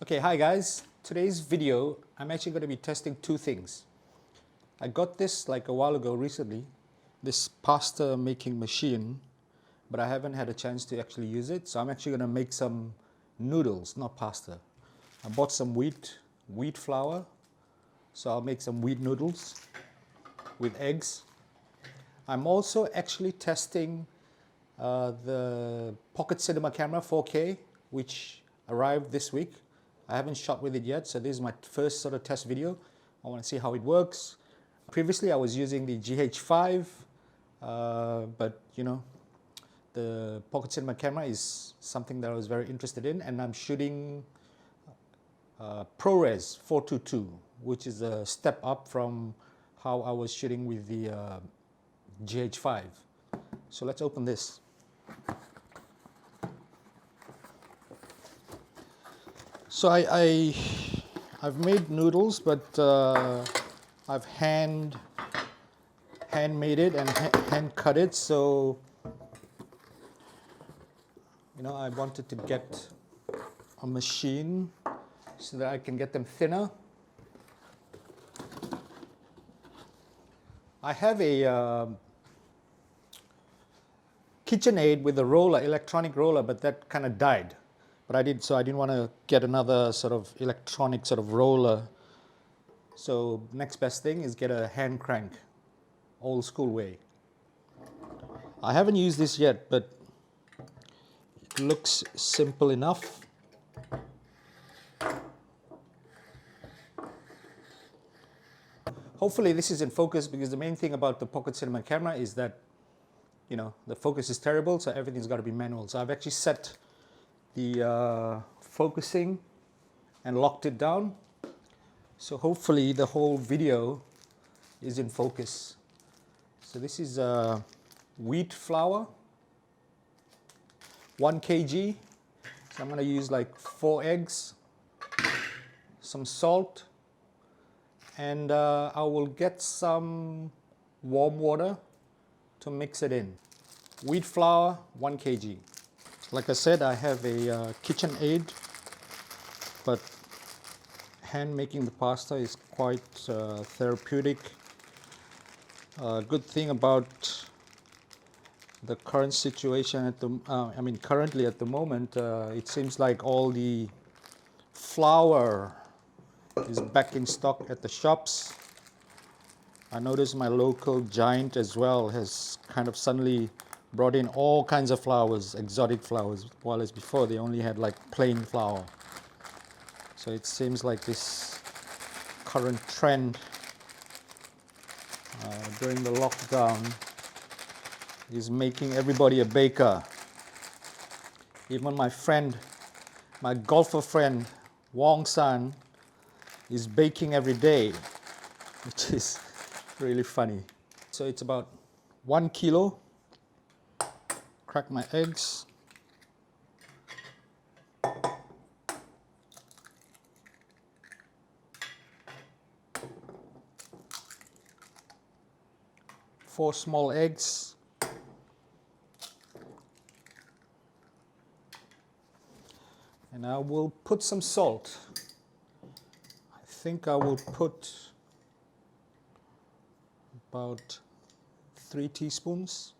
Okay, hi guys. Today's video, I'm actually going to be testing two things. I got this like a while ago recently, this pasta making machine, but I haven't had a chance to actually use it. So I'm actually going to make some noodles, not pasta. I bought some wheat flour, so I'll make some wheat noodles with eggs. I'm also actually testing the Pocket Cinema Camera 4K, which arrived this week. I haven't shot with it yet, so this is my first sort of test video. I want to see how it works. Previously I was using the GH5, but you know, the Pocket Cinema Camera is something that I was very interested in, and I'm shooting ProRes 422, which is a step up from how I was shooting with the GH5. So let's open this. So I've made noodles, but I've hand made it and hand cut it. So you know, I wanted to get a machine so that I can get them thinner. I have a KitchenAid with a roller, electronic roller, but that kind of died. But I didn't want to get another sort of electronic sort of roller. So next best thing is get a hand crank, old school way. I haven't used this yet, but it looks simple enough. Hopefully this is in focus, because the main thing about the Pocket Cinema Camera is that, you know, the focus is terrible, so everything's got to be manual. So I've actually set the focusing and locked it down. So hopefully the whole video is in focus. So this is wheat flour, 1 kg. So I'm going to use like 4 eggs, some salt, and I will get some warm water to mix it in. Wheat flour, 1 kg. Like I said, I have a KitchenAid, but hand making the pasta is quite therapeutic. Good thing about the current situation at the, currently at the moment, it seems like all the flour is back in stock at the shops. I noticed my local Giant as well has kind of suddenly brought in all kinds of flours, exotic flours, while as before they only had like plain flour. So it seems like this current trend during the lockdown is making everybody a baker. Even my friend, my golfer friend, Wong San, is baking every day, which is really funny. So it's about 1 kilo. Crack my eggs. Four small eggs. And I will put some salt. I think I will put about 3 teaspoons.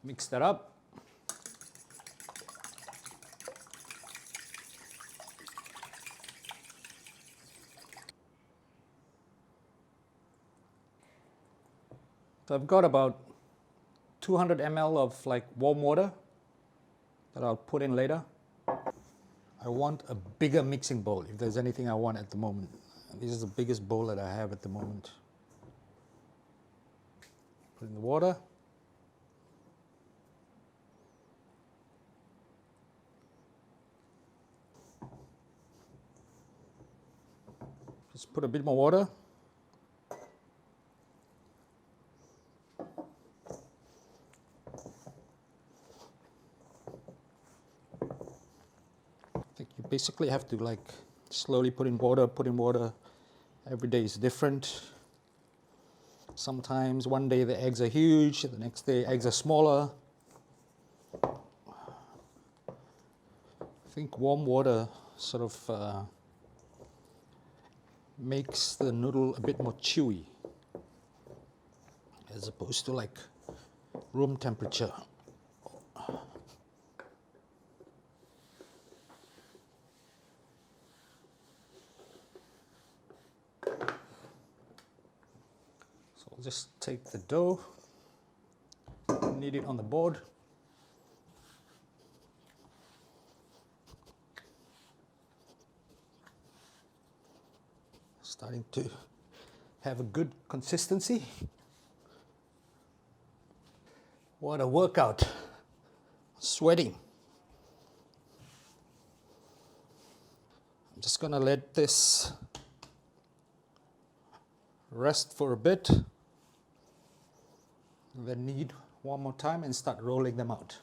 Mix that up. So I've got about 200 ml of like warm water that I'll put in later. I want a bigger mixing bowl, if there's anything I want at the moment. This is the biggest bowl that I have at the moment. Put in the water. Just put a bit more water. I think you basically have to like slowly put in water. Every day is different. Sometimes one day the eggs are huge, the next day eggs are smaller. I think warm water sort of makes the noodle a bit more chewy as opposed to like room temperature. So I'll just take the dough, knead it on the board. Starting to have a good consistency. What a workout. Sweating. I'm just gonna let this rest for a bit, then knead one more time and start rolling them out.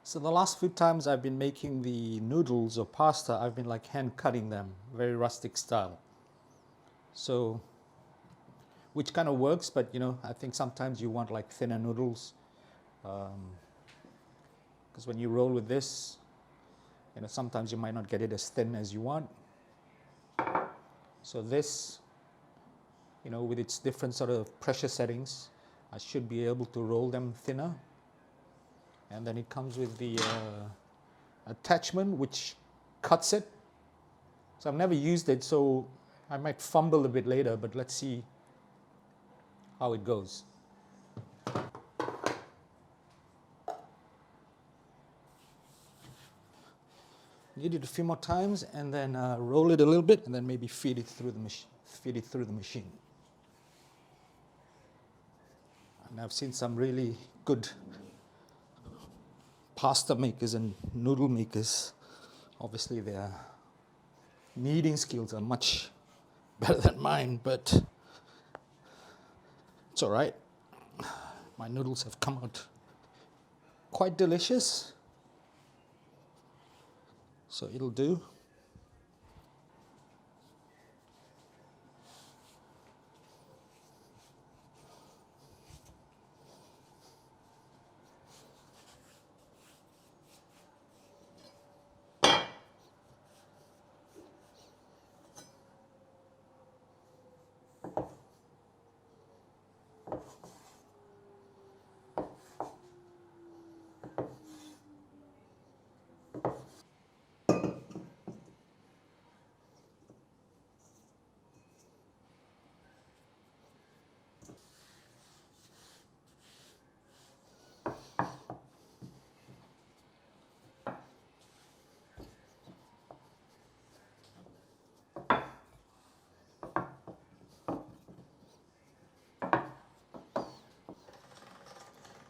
So the last few times I've been making the noodles or pasta, I've been like hand cutting them, very rustic style. So, which kind of works, but you know, I think sometimes you want like thinner noodles. Because when you roll with this, you know, sometimes you might not get it as thin as you want. So this, you know, with its different sort of pressure settings, I should be able to roll them thinner. And then it comes with the attachment which cuts it. So I've never used it, so I might fumble a bit later, but let's see how it goes. Knead it a few more times and then roll it a little bit and then maybe feed it through the machine. And I've seen some really good pasta makers and noodle makers. Obviously their kneading skills are much better than mine, but it's all right. My noodles have come out quite delicious, so it'll do.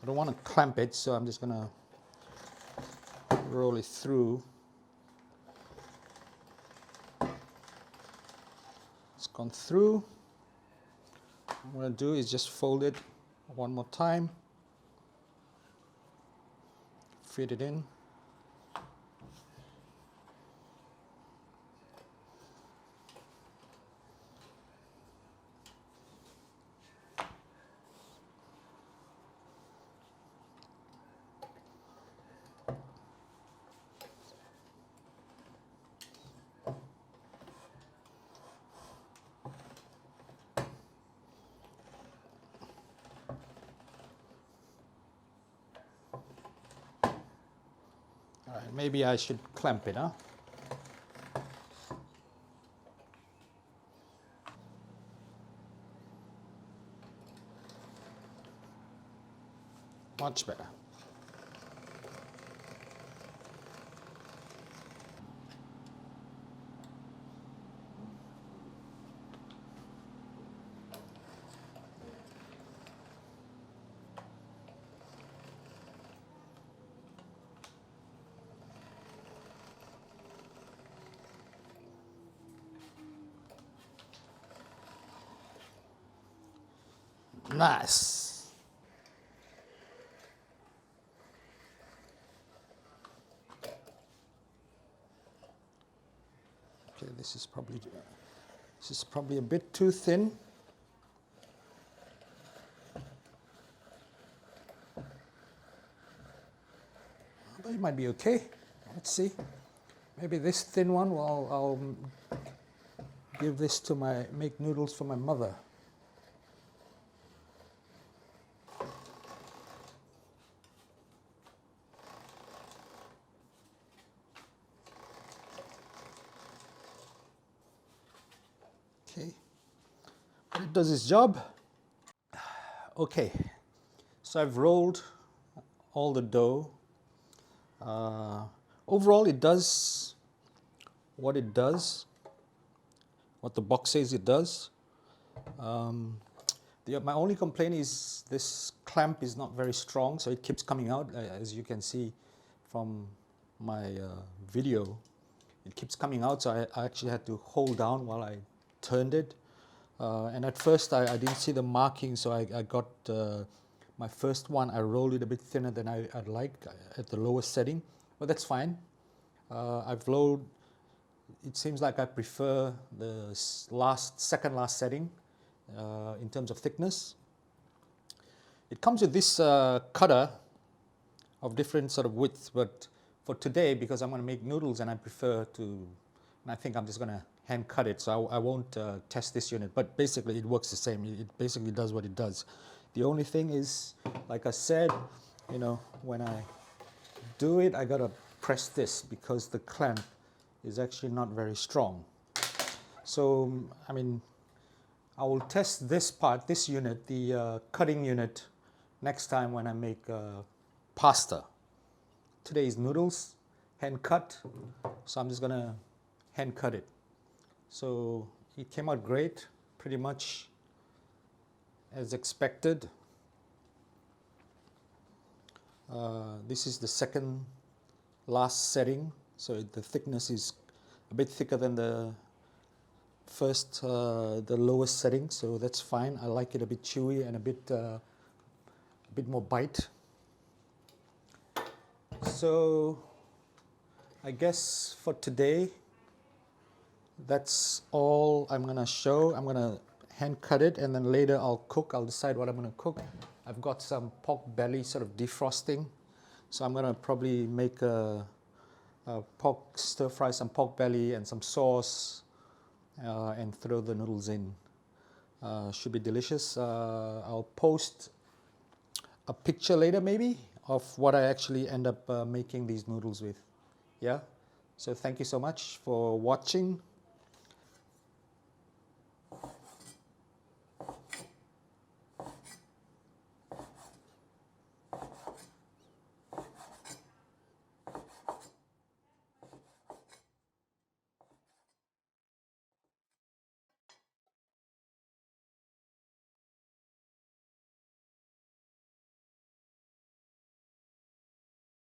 I don't want to clamp it, so I'm just going to roll it through. It's gone through. What I'm going to do is just fold it one more time, fit it in. All right, maybe I should clamp it, huh? Much better. Nice. Okay, this is probably a bit too thin. But it might be okay. Let's see. Maybe this thin one, well, I'll give this to make noodles for my mother. Okay, but it does its job. Okay, so I've rolled all the dough. Overall, it does what it does, what the box says it does. My only complaint is this clamp is not very strong, so it keeps coming out. As you can see from my video, it keeps coming out, so I actually had to hold down while I turned it. And at first I didn't see the marking, so I got my first one, I rolled it a bit thinner than I'd like at the lowest setting, but that's fine. I've lowered, it seems like I prefer the second last setting in terms of thickness. It comes with this cutter of different sort of widths, but for today, because I'm going to make noodles and I prefer to, and I think I'm just going to hand cut it, so I won't test this unit, but basically it works the same. It basically does what it does. The only thing is, like I said, you know, when I do it, I gotta press this because the clamp is actually not very strong. So, I mean, I will test this part, this unit, the cutting unit, next time when I make pasta. Today is noodles, hand cut, so I'm just gonna hand cut it. So it came out great, pretty much as expected. This is the second last setting, so the thickness is a bit thicker than the first, the lowest setting, so that's fine. I like it a bit chewy and a bit more bite. So I guess for today, that's all I'm gonna show. I'm gonna hand cut it and then later I'll cook. I'll decide what I'm gonna cook. I've got some pork belly sort of defrosting, so I'm gonna probably make a stir fry some pork belly and some sauce and throw the noodles in. Should be delicious. I'll post a picture later maybe of what I actually end up making these noodles with. Yeah, so thank you so much for watching.